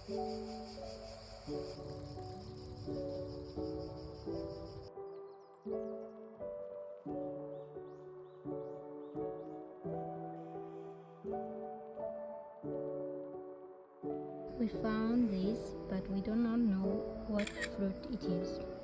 We found this, but we do not know what fruit it is.